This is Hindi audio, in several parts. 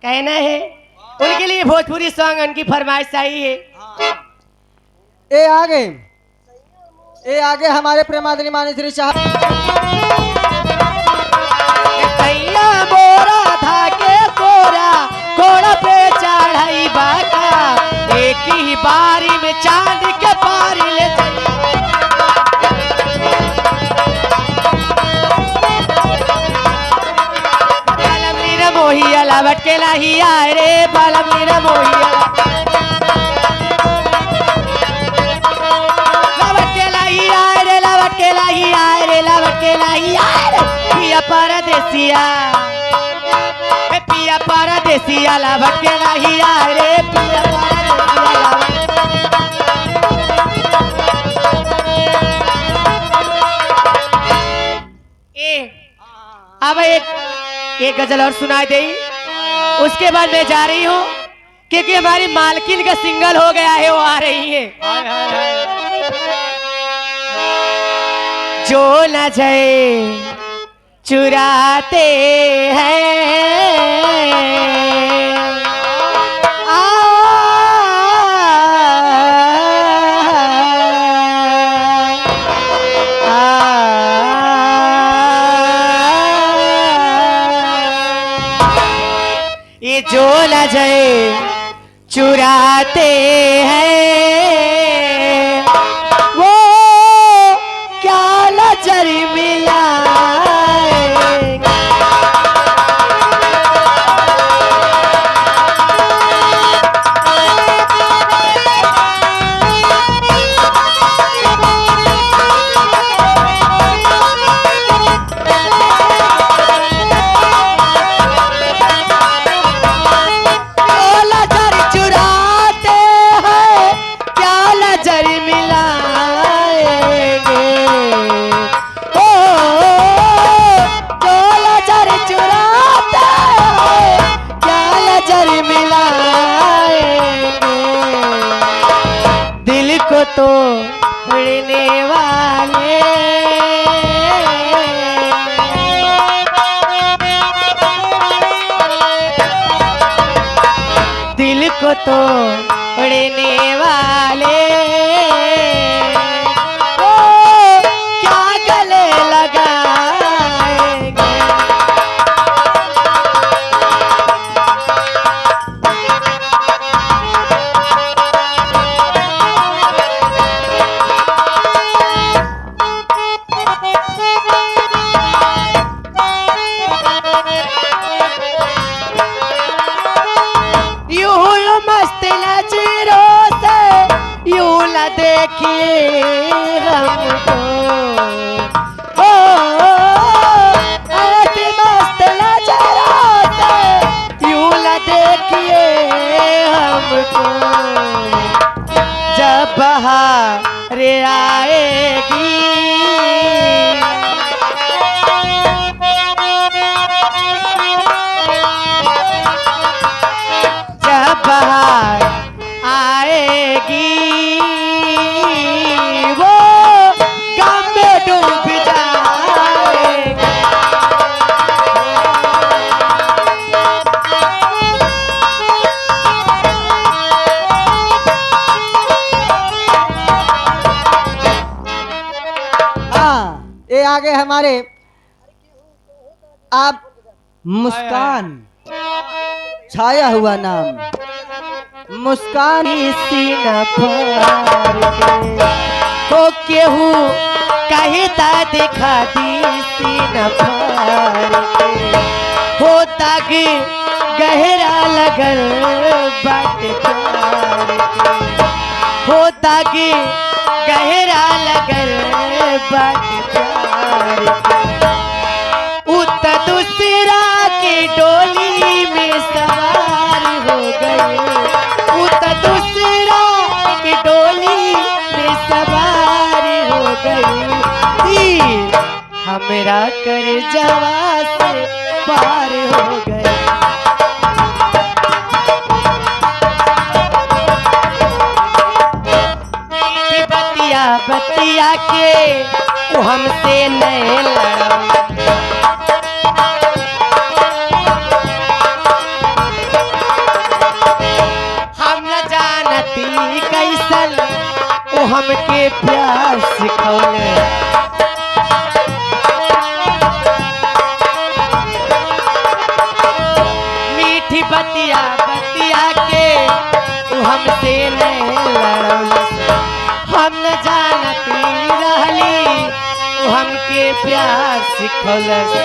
कहना है उनके लिए भोजपुरी सॉन्ग उनकी फरमाइश आई है। ए आगे हमारे प्रेमादली मानी श्री साहब कैया बोरा था के कोरा घोड़ा पे चढ़ाई बाका एक ही बारी में चांद के पारी ले बालमीर मोहिया लवट के लाहिया रे बालमीर मोहिया लवट के लाहिया रे लवट के लाहिया रे लवट के लाहिया रे पिया परदेसिया पिया परदेसिया लवट के लाहिया रे पिया परदेसिया अब एक गजल और सुनाई दे उसके बाद मैं जा रही हूँ क्योंकि हमारी मालकिन का सिंगल हो गया है वो आ रही है। जो न जाए चुराते हैं ये जो न जाए चुराते हैं वो क्या नजर मिला तो उड़ने वाले दिल को तो उड़ने वाले ओ क्या गले लगाएंगे देखिए हमको ओ ऐसी मस्त नजरों से यूं न देखिए हमको जब बहार आएगी जब बहार आएगी ये आगे हमारे आप मुस्कान छाया हुआ नाम मुस्कान सीना पर तो केहू कहता दिखा दी सीना पर हो तक गहरा लगल बाट प्यार हो तक गहरा लगल बाट प्यार उत दूसरा की डोली में सवार हो गए उत दूसरा की डोली में सवार हो गई हमरा कर जवा से पार हो गए बतिया बतिया के वो हमसे नहीं लड़ा हमके प्यार सिखौले। मीठी बतिया बतिया के तू हमसे नहीं लड़ौलस। हम न जानती रहली तू हमके प्यार सिखौलस।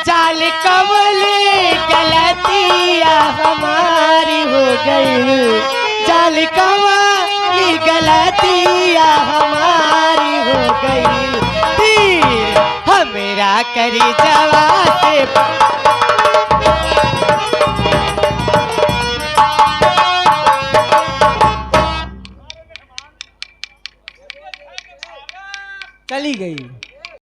चाल कवले गलतिया हमारी हो गई। चाल कवली गलतिया हमारी हो गई। तीर हमेरा करी जवा से चली गई।